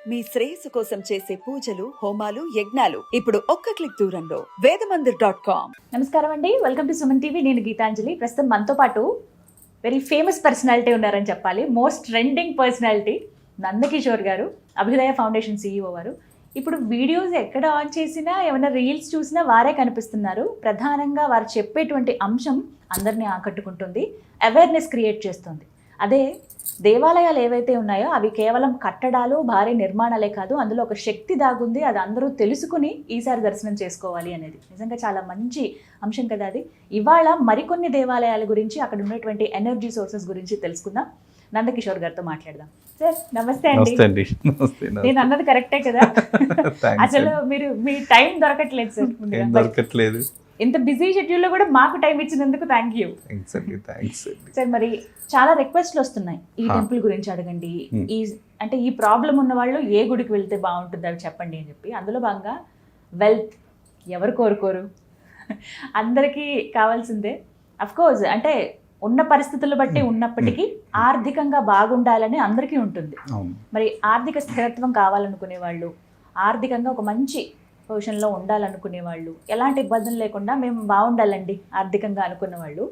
మీ శ్రేయస్సు కోసం చేసే పూజలు, హోమాలు, యజ్ఞాలు ఇప్పుడు ఒక్క క్లిక్ దూరంలో వేదమందిర్.com. నమస్కారం అండి, వెల్కమ్ టు సుమన్ టీవీ. నేను గీతాంజలి. ప్రస్తుతం మనతో పాటు వెరీ ఫేమస్ పర్సనాలిటీ ఉన్నారని చెప్పాలి. మోస్ట్ ట్రెండింగ్ పర్సనాలిటీ నందకిషోర్ గారు, అభ్యుదయ ఫౌండేషన్ CEO వారు. ఇప్పుడు వీడియోస్ ఎక్కడ ఆన్ చేసినా, ఏమైనా రీల్స్ చూసినా వారే కనిపిస్తున్నారు. ప్రధానంగా వారు చెప్పేటువంటి అంశం అందరినీ ఆకట్టుకుంటుంది, అవేర్నెస్ క్రియేట్ చేస్తుంది. అదే దేవాలయాలు ఏవైతే ఉన్నాయో అవి కేవలం కట్టడాలు, భారీ నిర్మాణాలే కాదు, అందులో ఒక శక్తి దాగుంది. అది అందరూ తెలుసుకుని ఈసారి దర్శనం చేసుకోవాలి అనేది నిజంగా చాలా మంచి అంశం కదా అది. ఇవాళ మరికొన్ని దేవాలయాల గురించి, అక్కడ ఉన్నటువంటి ఎనర్జీ సోర్సెస్ గురించి తెలుసుకుందాం. నందకిషోర్ గారితో మాట్లాడదాం. సార్ నమస్తే అండి. నేను అన్నది కరెక్టే కదా? అసలు మీరు మీ టైం దొరకట్లేదు సార్. దొరకట్లేదు. ఇంత బిజీ షెడ్యూల్లో కూడా మాకు టైం ఇచ్చినందుకు థ్యాంక్ యూ సార్. మరి చాలా రిక్వెస్ట్లు వస్తున్నాయి, ఈ టెంపుల్ గురించి అడగండి, అంటే ఈ ప్రాబ్లం ఉన్న వాళ్ళు ఏ గుడికి వెళ్తే బాగుంటుంది అవి చెప్పండి అని చెప్పి. అందులో భాగంగా వెల్త్ ఎవరు కోరుకోరు, అందరికీ కావాల్సిందే. అఫ్కోర్స్ అంటే ఉన్న పరిస్థితులను బట్టి ఉన్నప్పటికీ ఆర్థికంగా బాగుండాలని అందరికీ ఉంటుంది. మరి ఆర్థిక స్థిరత్వం కావాలనుకునే వాళ్ళు, ఆర్థికంగా ఒక మంచి పొజిషన్లో ఉండాలనుకునే వాళ్ళు, ఎలాంటి ఇబ్బందులు లేకుండా మేము బాగుండాలండి ఆర్థికంగా అనుకున్న వాళ్ళు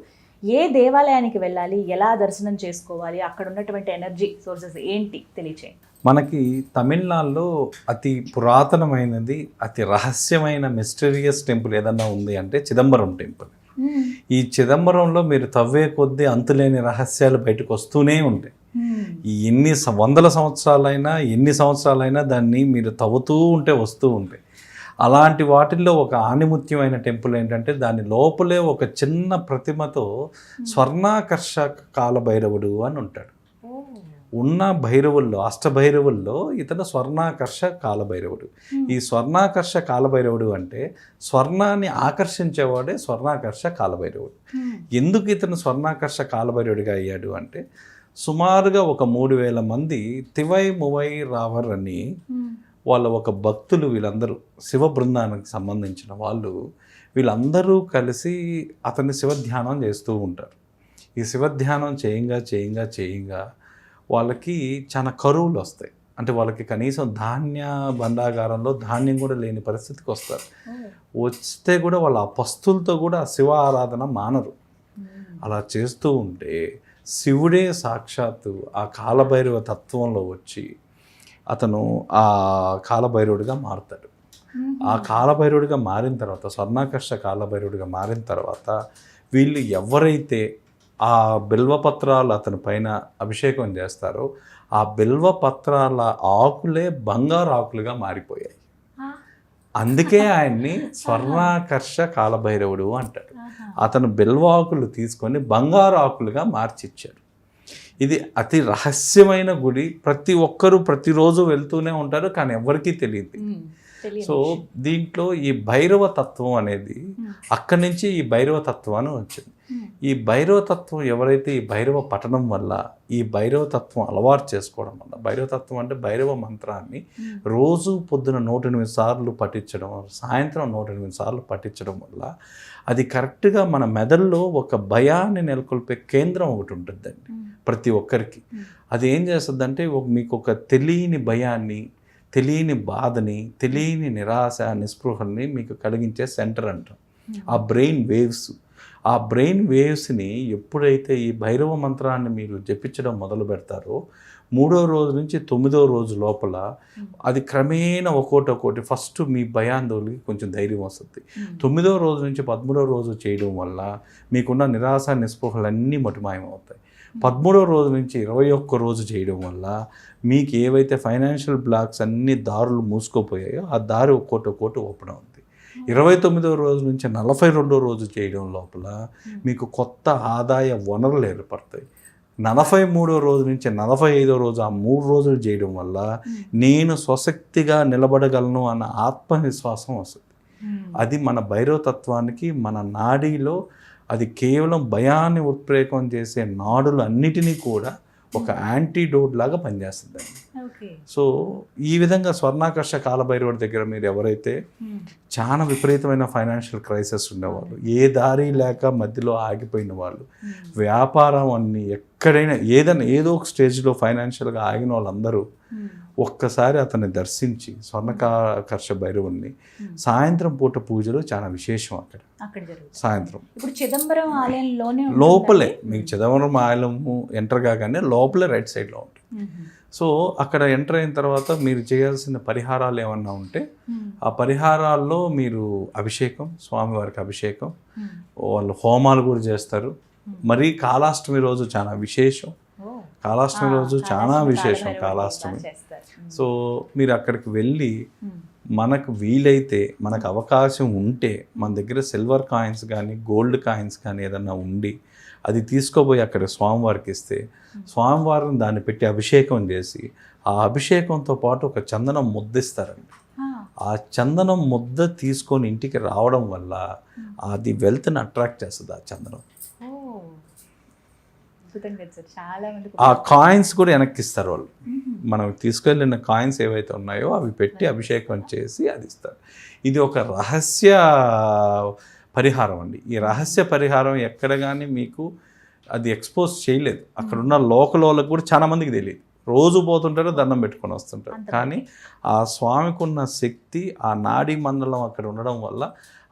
ఏ దేవాలయానికి వెళ్ళాలి, ఎలా దర్శనం చేసుకోవాలి, అక్కడ ఉన్నటువంటి ఎనర్జీ సోర్సెస్ ఏంటి తెలియచేయండి. మనకి తమిళనాడులో అతి పురాతనమైనది, అతి రహస్యమైన మిస్టీరియస్ టెంపుల్ ఏదన్నా ఉంది అంటే చిదంబరం టెంపుల్. ఈ చిదంబరంలో మీరు తవ్వే కొద్దీ అంతులేని రహస్యాలు బయటకు వస్తూనే ఉంటాయి. ఎన్ని వందల సంవత్సరాలైనా, ఎన్ని సంవత్సరాలైనా దాన్ని మీరు తవ్వుతూ ఉంటే వస్తూ ఉంటాయి. అలాంటి వాటిల్లో ఒక ఆణిముత్యమైన టెంపుల్ ఏంటంటే దాని లోపలే ఒక చిన్న ప్రతిమతో స్వర్ణాకర్షక కాలభైరవుడు అని ఉంటాడు. ఉన్న భైరవుల్లో, అష్టభైరవుల్లో ఇతను స్వర్ణాకర్ష కాలభైరవుడు. ఈ స్వర్ణాకర్ష కాలభైరవుడు అంటే స్వర్ణాన్ని ఆకర్షించేవాడే స్వర్ణాకర్ష కాలభైరవుడు. ఎందుకు ఇతను స్వర్ణాకర్ష కాలభైరవుడిగా అయ్యాడు అంటే సుమారుగా ఒక 3000 మంది తివై మువై రావర్ అని వాళ్ళ ఒక భక్తులు, వీళ్ళందరూ శివ బృందానికి సంబంధించిన వాళ్ళు, వీళ్ళందరూ కలిసి అతన్ని శివధ్యానం చేస్తూ ఉంటారు. ఈ శివధ్యానం చేయంగా వాళ్ళకి చాలా కరువులు వస్తాయి. అంటే వాళ్ళకి కనీసం ధాన్య భండాగారంలో ధాన్యం కూడా లేని పరిస్థితికి వస్తారు. వస్తే కూడా వాళ్ళ ఆ పస్తులతో కూడా శివ ఆరాధన మానరు. అలా చేస్తూ ఉంటే శివుడే సాక్షాత్తు ఆ కాలభైరవ తత్వంలో వచ్చి అతను ఆ కాలభైరవుడిగా మారుతాడు. ఆ కాలభైరవుడిగా మారిన తర్వాత, స్వర్ణాకర్ష కాలభైరవుడిగా మారిన తర్వాత, వీళ్ళు ఎవరైతే ఆ బిల్వపత్రాలు అతని పైన అభిషేకం చేస్తారో ఆ బిల్వపత్రాల ఆకులే బంగారు ఆకులుగా మారిపోయాయి. అందుకే ఆయన్ని స్వర్ణాకర్ష కాలభైరవుడు అంటాడు. అతను బిల్వాకులు తీసుకొని బంగారు ఆకులుగా మార్చిచ్చారు. ఇది అతి రహస్యమైన గుడి. ప్రతి ఒక్కరూ ప్రతిరోజు వెళ్తూనే ఉంటారు, కానీ ఎవరికీ తెలియదు. సో దీంట్లో ఈ భైరవ తత్వం అనేది అక్కడి నుంచి ఈ భైరవ తత్వాన్ని వచ్చింది. ఈ భైరవ తత్వం ఎవరైతే ఈ భైరవ పఠనం వల్ల, ఈ భైరవ తత్వం అలవాటు చేసుకోవడం వల్ల, భైరవ తత్వం అంటే భైరవ మంత్రాన్ని రోజు పొద్దున 108 సార్లు పఠించడం, సాయంత్రం 108 సార్లు పఠించడం వల్ల అది కరెక్ట్గా మన మెదడులో ఒక భయాన్ని నెలకొల్పే కేంద్రం ఒకటి ఉంటుందండి ప్రతి ఒక్కరికి. అది ఏం చేస్తుందంటే మీకు ఒక తెలియని భయాన్ని, తెలియని బాధని, తెలియని నిరాశ, నిస్పృహల్ని మీకు కలిగించే సెంటర్ అంటాం. ఆ బ్రెయిన్ వేవ్స్ని ఎప్పుడైతే ఈ భైరవ మంత్రాన్ని మీరు జపించడం మొదలు పెడతారో 3వ రోజు నుంచి 9వ రోజు లోపల అది క్రమేణా ఒక్కోటి ఫస్ట్ మీ భయాందోళనకి కొంచెం ధైర్యం వస్తుంది. 9వ రోజు నుంచి 13వ రోజు చేయడం వల్ల మీకున్న నిరాశ, నిస్పృహలన్నీ మటుమాయమవుతాయి. 13వ రోజు నుంచి 21వ రోజు చేయడం వల్ల మీకు ఏవైతే ఫైనాన్షియల్ బ్లాక్స్ అన్ని దారులు మూసుకోపోయాయో ఆ దారి ఒక్కోటి ఓపెన్ అవుతుంది. 29వ రోజు నుంచి 42వ రోజు చేయడం లోపల మీకు కొత్త ఆదాయ వనరులు ఏర్పడతాయి. 43వ రోజు నుంచి 45వ రోజు, ఆ 3 రోజులు చేయడం వల్ల నేను స్వశక్తిగా నిలబడగలను అన్న ఆత్మవిశ్వాసం వస్తుంది. అది మన భైరవతత్వానికి, మన నాడీలో అది కేవలం భయాన్ని ఉత్ప్రేరకం చేసే నాడులు అన్నిటినీ కూడా ఒక యాంటీడోట్ లాగా పనిచేస్తుందండి. సో ఈ విధంగా స్వర్ణాకర్ష కాలభైరవుడి దగ్గర మీరు ఎవరైతే చాలా విపరీతమైన ఫైనాన్షియల్ క్రైసిస్ ఉండేవాళ్ళు, ఏ దారి లేక మధ్యలో ఆగిపోయిన వాళ్ళు, వ్యాపారం అన్ని ఎక్కడైనా ఏదో ఒక స్టేజ్లో ఫైనాన్షియల్గా ఆగిన వాళ్ళందరూ ఒక్కసారి అతన్ని దర్శించి స్వర్ణకాకర్ష భైరవుణ్ణి సాయంత్రం పూట పూజలు చాలా విశేషం అక్కడ జరుగుతుంది. సాయంత్రం ఇప్పుడు చిదంబరం ఆలయంలోనే లోపలే మీకు చిదంబరం ఆలయము ఎంటర్ కాగానే లోపలే రైట్ సైడ్లో ఉంటుంది. సో అక్కడ ఎంటర్ అయిన తర్వాత మీరు చేయాల్సిన పరిహారాలు ఏమన్నా ఉంటే ఆ పరిహారాల్లో మీరు అభిషేకం, స్వామివారికి అభిషేకం, వాళ్ళు హోమాలు కూడా చేస్తారు. మరి కాళాష్టమి రోజు చాలా విశేషం. కాళాష్టమి రోజు చాలా విశేషం కాళాష్టమి. సో మీరు అక్కడికి వెళ్ళి మనకు వీలైతే, మనకు అవకాశం ఉంటే, మన దగ్గర సిల్వర్ కాయిన్స్ కానీ గోల్డ్ కాయిన్స్ కానీ ఏదన్నా ఉండి అది తీసుకోపోయి అక్కడ స్వామివారికి ఇస్తే స్వామివారిని దాన్ని పెట్టి అభిషేకం చేసి ఆ అభిషేకంతో పాటు ఒక చందనం ముద్ద ఇస్తారండి. ఆ చందనం ముద్ద తీసుకొని ఇంటికి రావడం వల్ల అది వెల్త్ని అట్రాక్ట్ చేస్తుంది. ఆ చందనం ఆ కాయిన్స్ కూడా వెనక్కి ఇస్తారు వాళ్ళు. మనం తీసుకెళ్ళిన కాయిన్స్ ఏవైతే ఉన్నాయో అవి పెట్టి అభిషేకం చేసి అది ఇస్తారు. ఇది ఒక రహస్య పరిహారం అండి. ఈ రహస్య పరిహారం ఎక్కడ కానీ మీకు అది ఎక్స్పోజ్ చేయలేదు. అక్కడున్న లోకల్ వాళ్ళకి కూడా చాలా మందికి తెలియదు. రోజు పోతుంటారు, దండం పెట్టుకొని వస్తుంటారు. కానీ ఆ స్వామికి ఉన్న శక్తి, ఆ నాడీ మండలం అక్కడ ఉండడం వల్ల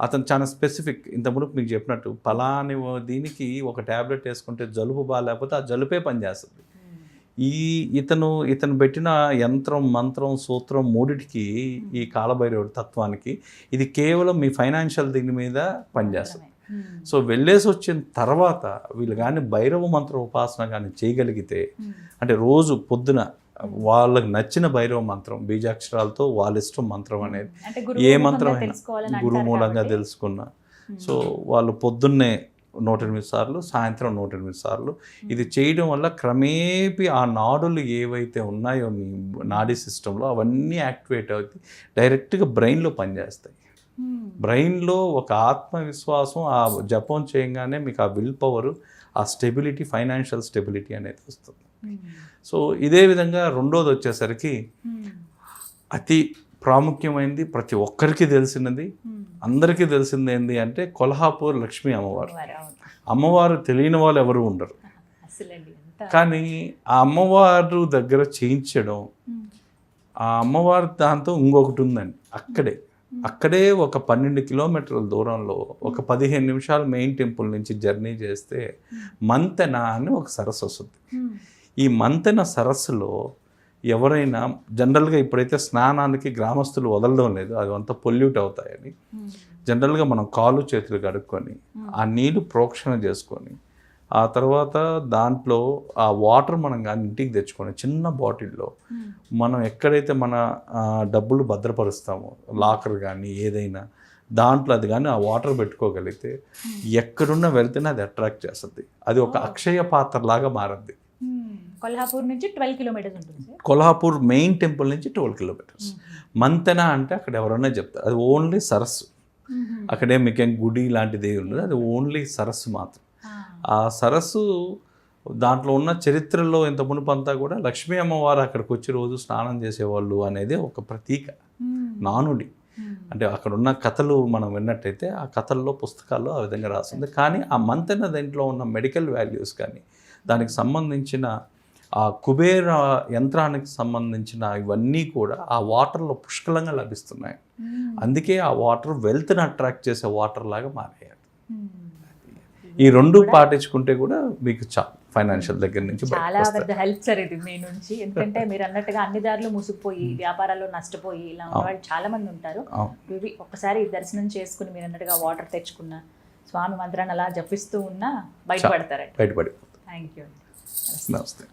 అతను చాలా స్పెసిఫిక్. ఇంతకుముందు మీకు చెప్పినట్టు పలాని దీనికి ఒక ట్యాబ్లెట్ వేసుకుంటే జలుబు బాగాలేకపోతే ఆ జలుపే పనిచేస్తుంది. ఇతను పెట్టిన యంత్రం, మంత్రం, సూత్రం మూడిటికి, ఈ కాలభైరవుడి తత్వానికి ఇది కేవలం మీ ఫైనాన్షియల్ దీని మీద పనిచేస్తుంది. సో వెళ్ళేసి వచ్చిన తర్వాత వీళ్ళు కానీ భైరవ మంత్ర ఉపాసన కానీ చేయగలిగితే, అంటే రోజు పొద్దున వాళ్ళకి నచ్చిన భైరవ మంత్రం బీజాక్షరాలతో వాళ్ళ ఇష్టం మంత్రం అనేది ఏ మంత్రం అయినా గురువు మూలంగా తెలుసుకున్నా, సో వాళ్ళు పొద్దున్నే 108 సార్లు, సాయంత్రం 108 సార్లు ఇది చేయడం వల్ల క్రమేపీ ఆ నాడులు ఏవైతే ఉన్నాయో మీ నాడీ సిస్టంలో అవన్నీ యాక్టివేట్ అవుతాయి, డైరెక్ట్గా బ్రెయిన్లో పనిచేస్తాయి. బ్రెయిన్లో ఒక ఆత్మవిశ్వాసం, ఆ జపం చేయగానే మీకు ఆ విల్ పవర్, ఆ స్టెబిలిటీ, ఫైనాన్షియల్ స్టెబిలిటీ అనేది వస్తుంది. సో ఇదే విధంగా రెండోది వచ్చేసరికి అతి ప్రాముఖ్యమైనది, ప్రతి ఒక్కరికి తెలిసినది, అందరికీ తెలిసింది ఏంటి అంటే కొల్హాపూర్ లక్ష్మీ అమ్మవారు. అమ్మవారు తెలియని వాళ్ళు ఎవరు ఉండరు. కానీ ఆ అమ్మవారు దగ్గర చేయించడం, ఆ అమ్మవారి దాంతో ఇంకొకటి ఉందండి. అక్కడే ఒక 12 కిలోమీటర్ల దూరంలో ఒక 15 నిమిషాలు మెయిన్ టెంపుల్ నుంచి జర్నీ చేస్తే మంతెన అని ఒక సరస్సు వస్తుంది. ఈ మంతెన సరస్సులో ఎవరైనా జనరల్గా ఇప్పుడైతే స్నానానికి గ్రామస్తులు వదలడం లేదు, అది అంతా పొల్యూట్ అవుతాయని జనరల్గా మనం కాళ్ళు చేతులు కడుక్కొని ఆ నీళ్ళు ప్రోక్షణ చేసుకొని ఆ తర్వాత దాంట్లో ఆ వాటర్ మనం కానీ ఇంటికి తెచ్చుకొని చిన్న బాటిల్లో మనం ఎక్కడైతే మన డబ్బులు భద్రపరుస్తామో, లాకర్ కానీ ఏదైనా దాంట్లో అది కానీ ఆ వాటర్ పెట్టుకోగలిగితే ఎక్కడున్న వెళ్తేనే అది అట్రాక్ట్ చేస్తుంది. అది ఒక అక్షయ పాత్ర లాగా మారుద్ది. కొల్హాపూర్ నుంచి 12 కిలోమీటర్స్ ఉంటుంది. కొల్హాపూర్ మెయిన్ టెంపుల్ నుంచి 12 కిలోమీటర్స్. మంతెన అంటే అక్కడ ఎవరన్నా చెప్తారు, అది ఓన్లీ సరస్సు. అక్కడే మీకేం గుడి లాంటిది ఉండదు, అది ఓన్లీ సరస్సు మాత్రం. ఆ సరస్సు దాంట్లో ఉన్న చరిత్రలో ఇంత మునుపంతా కూడా లక్ష్మీ అమ్మవారు అక్కడికి వచ్చి రోజు స్నానం చేసేవాళ్ళు అనేది ఒక ప్రతీక, నానుడి. అంటే అక్కడ ఉన్న కథలు మనం విన్నట్టయితే ఆ కథల్లో, పుస్తకాల్లో ఆ విధంగా రాస్తుంది. కానీ ఆ మంతెన దీంట్లో ఉన్న మెడికల్ వాల్యూస్ కానీ, దానికి సంబంధించిన ఆ కుబేర యంత్రానికి సంబంధించిన ఇవన్నీ కూడా ఆ వాటర్లో పుష్కలంగా లభిస్తున్నాయి. అందుకే ఆ వాటర్ వెల్త్ని అట్రాక్ట్ చేసే వాటర్ లాగా మారాయి. ఈ రెండు పాటించుకుంటే కూడా మీకు ఫైనాన్షియల్ దగ్గర నుంచి చాలా పెద్ద హెల్ప్ సార్ ఇది మీ నుంచి. ఎందుకంటే మీరు అన్నట్టుగా అన్ని దారులు మూసుకుపోయి వ్యాపారాల్లో నష్టపోయి ఇలా ఉన్న వాళ్ళు చాలా మంది ఉంటారు. ఒక్కసారి దర్శనం చేసుకుని మీరు అన్నట్టుగా వాటర్ తెచ్చుకున్న, స్వామి మంత్రాన్ని అలా జపిస్తూ ఉన్నా బయటపడతారంట. బయటపడి. Thank you. నమస్తే.